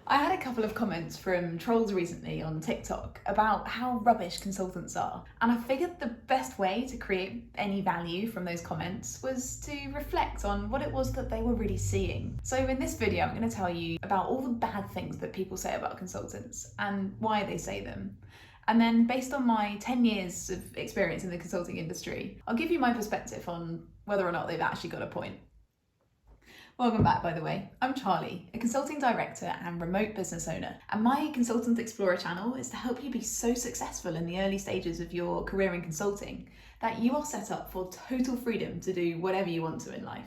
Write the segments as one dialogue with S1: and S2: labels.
S1: I had a couple of comments from trolls recently on TikTok about how rubbish consultants are, and I figured the best way to create any value from those comments was to reflect on what it was that they were really seeing. So in this video, I'm going to tell you about all the bad things that people say about consultants and why they say them. And then based on my 10 years of experience in the consulting industry, I'll give you my perspective on whether or not they've actually got a point. Welcome back, by the way. I'm Charlie, a consulting director and remote business owner, and my Consultant Explorer channel is to help you be so successful in the early stages of your career in consulting that you are set up for total freedom to do whatever you want to in life.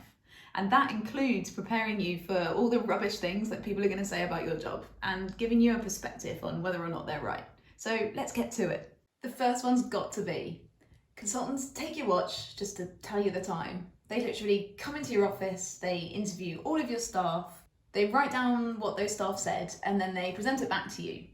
S1: And that includes preparing you for all the rubbish things that people are going to say about your job and giving you a perspective on whether or not they're right. So let's get to it. The first one's got to be, consultants take your watch just to tell you the time. They literally come into your office, they interview all of your staff, they write down what those staff said, and then they present it back to you.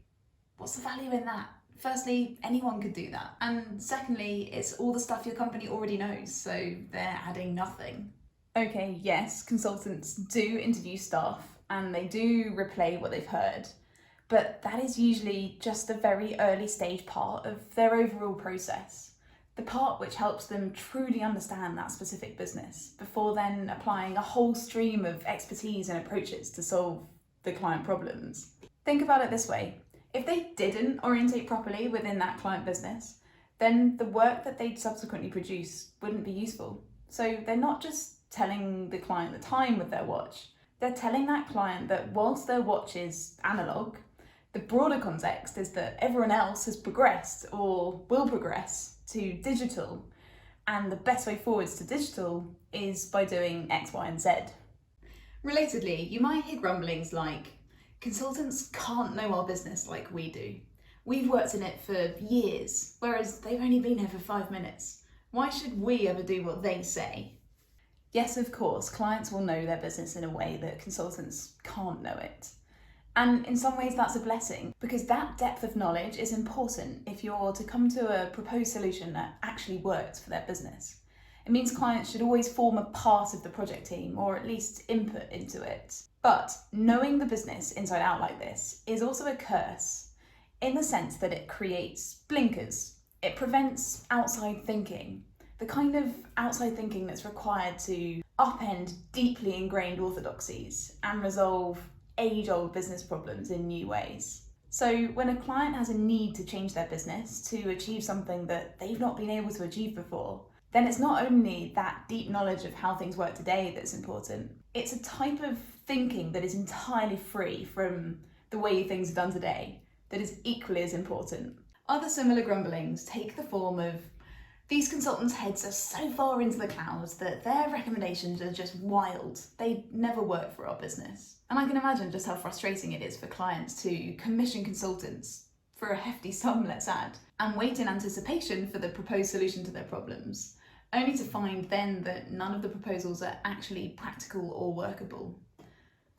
S1: What's the value in that? Firstly, anyone could do that. And secondly, it's all the stuff your company already knows, so they're adding nothing. Okay, yes, consultants do interview staff and they do replay what they've heard, but that is usually just a very early stage part of their overall process. The part which helps them truly understand that specific business before then applying a whole stream of expertise and approaches to solve the client problems. Think about it this way. If they didn't orientate properly within that client business, then the work that they'd subsequently produce wouldn't be useful. So they're not just telling the client the time with their watch, they're telling that client that whilst their watch is analog, the broader context is that everyone else has progressed or will progress to digital, and the best way forwards to digital is by doing X, Y, and Z. Relatedly, you might hear grumblings like, consultants can't know our business like we do. We've worked in it for years, whereas they've only been here for 5 minutes. Why should we ever do what they say? Yes, of course, clients will know their business in a way that consultants can't know it. And in some ways that's a blessing, because that depth of knowledge is important if you're to come to a proposed solution that actually works for their business. It means clients should always form a part of the project team, or at least input into it. But knowing the business inside out like this is also a curse, in the sense that it creates blinkers. It prevents outside thinking, the kind of outside thinking that's required to upend deeply ingrained orthodoxies and resolve age-old business problems in new ways. So when a client has a need to change their business to achieve something that they've not been able to achieve before, then it's not only that deep knowledge of how things work today that's important, it's a type of thinking that is entirely free from the way things are done today that is equally as important. Other similar grumblings take the form of, these consultants' heads are so far into the clouds that their recommendations are just wild. They never work for our business. And I can imagine just how frustrating it is for clients to commission consultants for a hefty sum, let's add, and wait in anticipation for the proposed solution to their problems, only to find then that none of the proposals are actually practical or workable.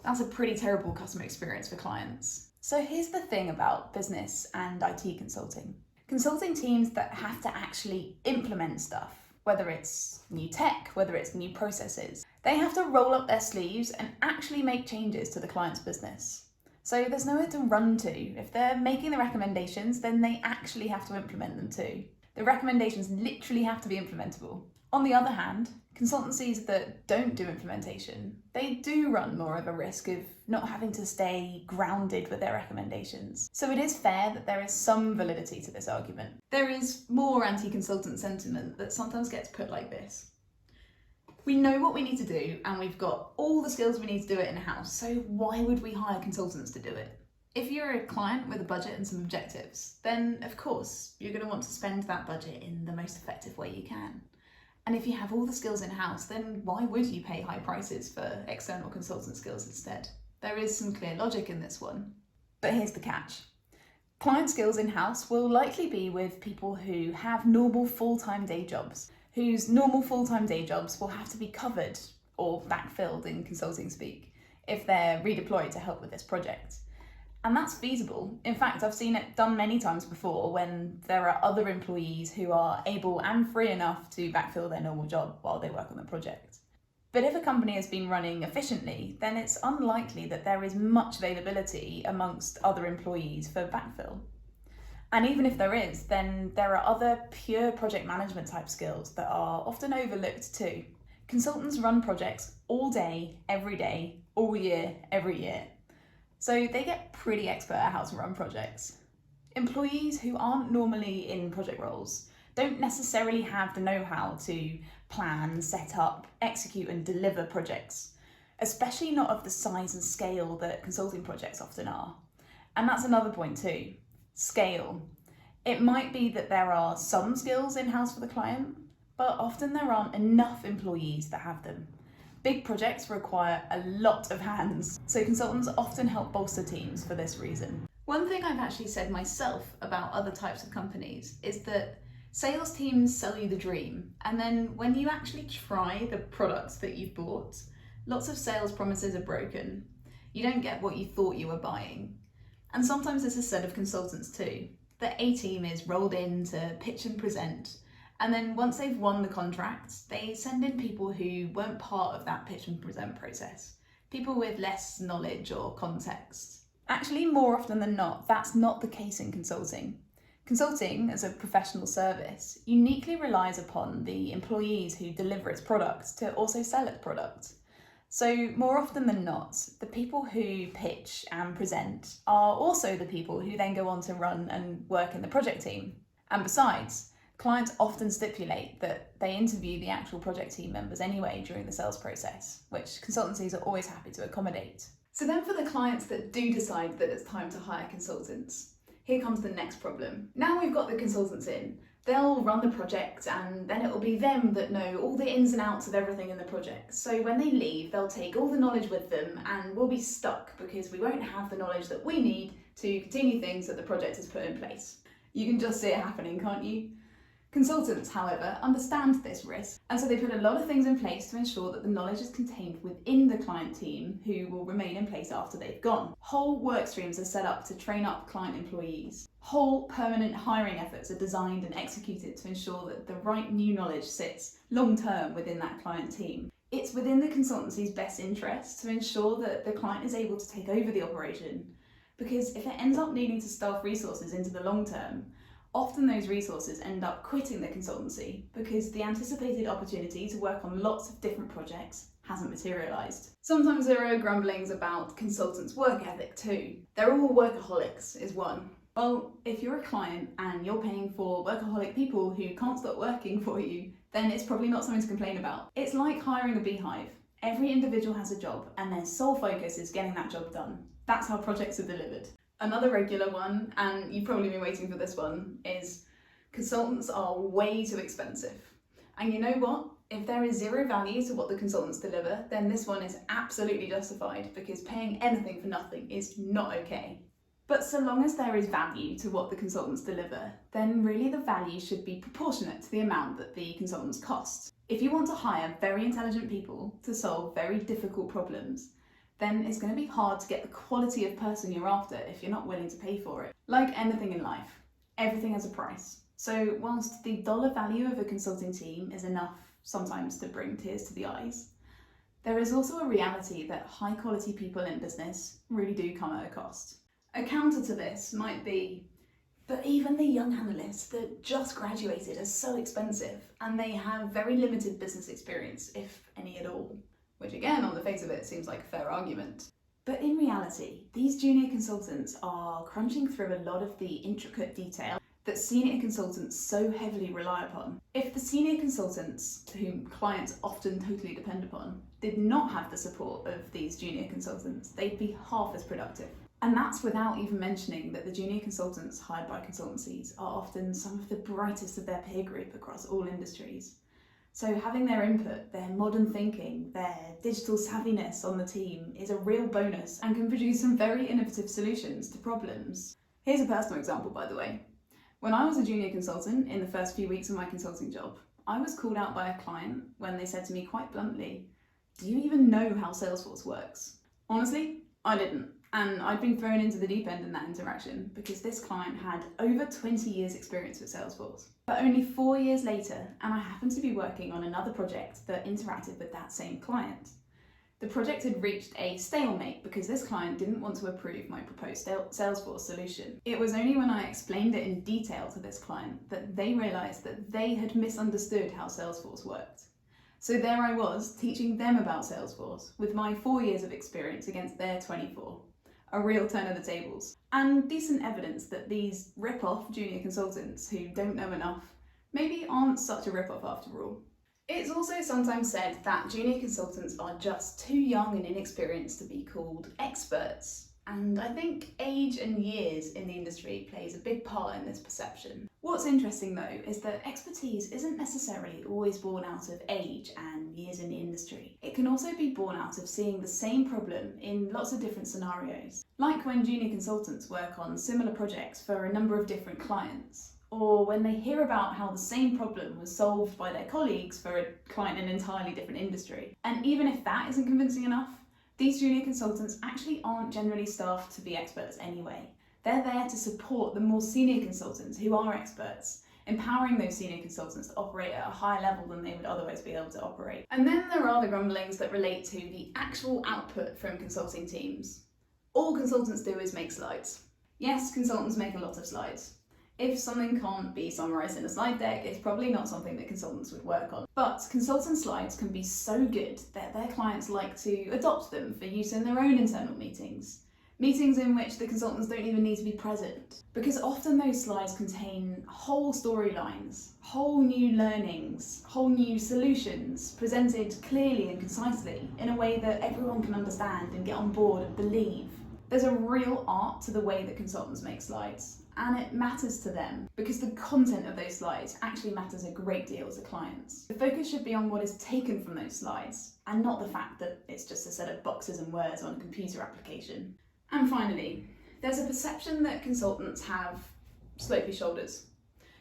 S1: That's a pretty terrible customer experience for clients. So here's the thing about business and IT consulting. Consulting teams that have to actually implement stuff, whether it's new tech, whether it's new processes, they have to roll up their sleeves and actually make changes to the client's business. So there's nowhere to run to. If they're making the recommendations, then they actually have to implement them too. The recommendations literally have to be implementable. On the other hand, consultancies that don't do implementation, they do run more of a risk of not having to stay grounded with their recommendations. So it is fair that there is some validity to this argument. There is more anti-consultant sentiment that sometimes gets put like this. We know what we need to do and we've got all the skills we need to do it in-house, so why would we hire consultants to do it? If you're a client with a budget and some objectives, then of course you're going to want to spend that budget in the most effective way you can. And if you have all the skills in-house, then why would you pay high prices for external consultant skills instead? There is some clear logic in this one. But here's the catch. Client skills in-house will likely be with people who have normal full-time day jobs, whose normal full-time day jobs will have to be covered, or backfilled in consulting speak, if they're redeployed to help with this project. And that's feasible. In fact, I've seen it done many times before when there are other employees who are able and free enough to backfill their normal job while they work on the project. But if a company has been running efficiently, then it's unlikely that there is much availability amongst other employees for backfill. And even if there is, then there are other pure project management type skills that are often overlooked too. Consultants run projects all day, every day, all year, every year. So they get pretty expert at how to run projects. Employees who aren't normally in project roles don't necessarily have the know-how to plan, set up, execute and deliver projects, especially not of the size and scale that consulting projects often are. And that's another point too, scale. It might be that there are some skills in-house for the client, but often there aren't enough employees that have them. Big projects require a lot of hands, so consultants often help bolster teams for this reason. One thing I've actually said myself about other types of companies is that sales teams sell you the dream, and then when you actually try the products that you've bought, lots of sales promises are broken. You don't get what you thought you were buying. And sometimes this is said of consultants too. The A-team is rolled in to pitch and present, and then once they've won the contract, they send in people who weren't part of that pitch and present process, people with less knowledge or context. Actually, more often than not, that's not the case in consulting. Consulting, as a professional service, uniquely relies upon the employees who deliver its products to also sell its product. So more often than not, the people who pitch and present are also the people who then go on to run and work in the project team. And besides, clients often stipulate that they interview the actual project team members anyway during the sales process, which consultancies are always happy to accommodate. So then for the clients that do decide that it's time to hire consultants, here comes the next problem. Now we've got the consultants in, they'll run the project and then it will be them that know all the ins and outs of everything in the project. So when they leave, they'll take all the knowledge with them and we'll be stuck because we won't have the knowledge that we need to continue things that the project has put in place. You can just see it happening, can't you? Consultants, however, understand this risk, and so they put a lot of things in place to ensure that the knowledge is contained within the client team who will remain in place after they've gone. Whole work streams are set up to train up client employees. Whole permanent hiring efforts are designed and executed to ensure that the right new knowledge sits long-term within that client team. It's within the consultancy's best interest to ensure that the client is able to take over the operation, because if it ends up needing to staff resources into the long term, often those resources end up quitting the consultancy because the anticipated opportunity to work on lots of different projects hasn't materialised. Sometimes there are grumblings about consultants' work ethic too. They're all workaholics, is one. Well, if you're a client and you're paying for workaholic people who can't stop working for you, then it's probably not something to complain about. It's like hiring a beehive. Every individual has a job and their sole focus is getting that job done. That's how projects are delivered. Another regular one, and you've probably been waiting for this one, is consultants are way too expensive. And you know what? If there is zero value to what the consultants deliver, then this one is absolutely justified because paying anything for nothing is not okay. But so long as there is value to what the consultants deliver, then really the value should be proportionate to the amount that the consultants cost. If you want to hire very intelligent people to solve very difficult problems, then it's going to be hard to get the quality of person you're after if you're not willing to pay for it. Like anything in life, everything has a price. So whilst the dollar value of a consulting team is enough sometimes to bring tears to the eyes, there is also a reality that high quality people in business really do come at a cost. A counter to this might be, but even the young analysts that just graduated are so expensive and they have very limited business experience, if any at all. Which again, on the face of it, seems like a fair argument. But in reality, these junior consultants are crunching through a lot of the intricate detail that senior consultants so heavily rely upon. If the senior consultants, whom clients often totally depend upon, did not have the support of these junior consultants, they'd be half as productive. And that's without even mentioning that the junior consultants hired by consultancies are often some of the brightest of their peer group across all industries. So having their input, their modern thinking, their digital savviness on the team is a real bonus and can produce some very innovative solutions to problems. Here's a personal example, by the way. When I was a junior consultant in the first few weeks of my consulting job, I was called out by a client when they said to me quite bluntly, "Do you even know how Salesforce works?" Honestly, I didn't. And I'd been thrown into the deep end in that interaction because this client had over 20 years experience with Salesforce. But only 4 years later, and I happened to be working on another project that interacted with that same client. The project had reached a stalemate because this client didn't want to approve my proposed Salesforce solution. It was only when I explained it in detail to this client that they realised that they had misunderstood how Salesforce worked. So there I was, teaching them about Salesforce with my 4 years of experience against their 24. A real turn of the tables. And decent evidence that these rip-off junior consultants who don't know enough maybe aren't such a rip-off after all. It's also sometimes said that junior consultants are just too young and inexperienced to be called experts. And I think age and years in the industry plays a big part in this perception. What's interesting though is that expertise isn't necessarily always born out of age and years in the industry. It can also be born out of seeing the same problem in lots of different scenarios. Like when junior consultants work on similar projects for a number of different clients, or when they hear about how the same problem was solved by their colleagues for a client in an entirely different industry. And even if that isn't convincing enough, these junior consultants actually aren't generally staffed to be experts anyway. They're there to support the more senior consultants who are experts, empowering those senior consultants to operate at a higher level than they would otherwise be able to operate. And then there are the grumblings that relate to the actual output from consulting teams. All consultants do is make slides. Yes, consultants make a lot of slides. If something can't be summarised in a slide deck, it's probably not something that consultants would work on. But consultant slides can be so good that their clients like to adopt them for use in their own internal meetings. Meetings in which the consultants don't even need to be present. Because often those slides contain whole storylines, whole new learnings, whole new solutions, presented clearly and concisely in a way that everyone can understand and get on board and believe. There's a real art to the way that consultants make slides. And it matters to them because the content of those slides actually matters a great deal to clients. The focus should be on what is taken from those slides and not the fact that it's just a set of boxes and words on a computer application. And finally, there's a perception that consultants have slopey shoulders.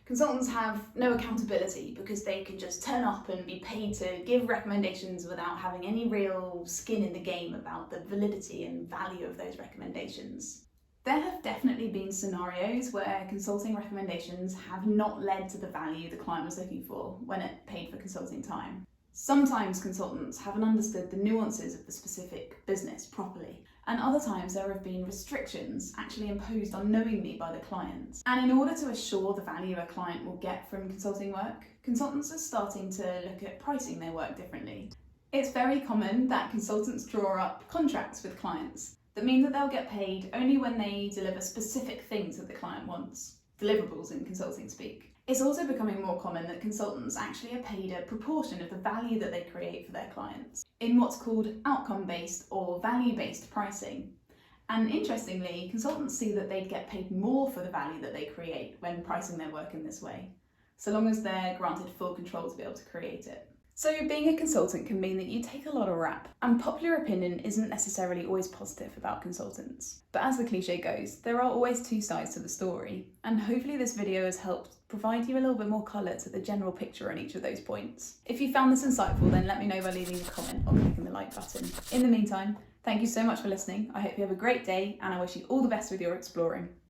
S1: Consultants have no accountability because they can just turn up and be paid to give recommendations without having any real skin in the game about the validity and value of those recommendations. There have definitely been scenarios where consulting recommendations have not led to the value the client was looking for when it paid for consulting time. Sometimes consultants haven't understood the nuances of the specific business properly, and other times there have been restrictions actually imposed unknowingly by the client. And in order to assure the value a client will get from consulting work, consultants are starting to look at pricing their work differently. It's very common that consultants draw up contracts with clients that mean that they'll get paid only when they deliver specific things that the client wants, deliverables in consulting speak. It's also becoming more common that consultants actually are paid a proportion of the value that they create for their clients in what's called outcome-based or value-based pricing. And interestingly, consultants see that they'd get paid more for the value that they create when pricing their work in this way, so long as they're granted full control to be able to create it. So being a consultant can mean that you take a lot of rap, and popular opinion isn't necessarily always positive about consultants. But as the cliche goes, there are always two sides to the story, and hopefully this video has helped provide you a little bit more colour to the general picture on each of those points. If you found this insightful, then let me know by leaving a comment or clicking the like button. In the meantime, thank you so much for listening. I hope you have a great day, and I wish you all the best with your exploring.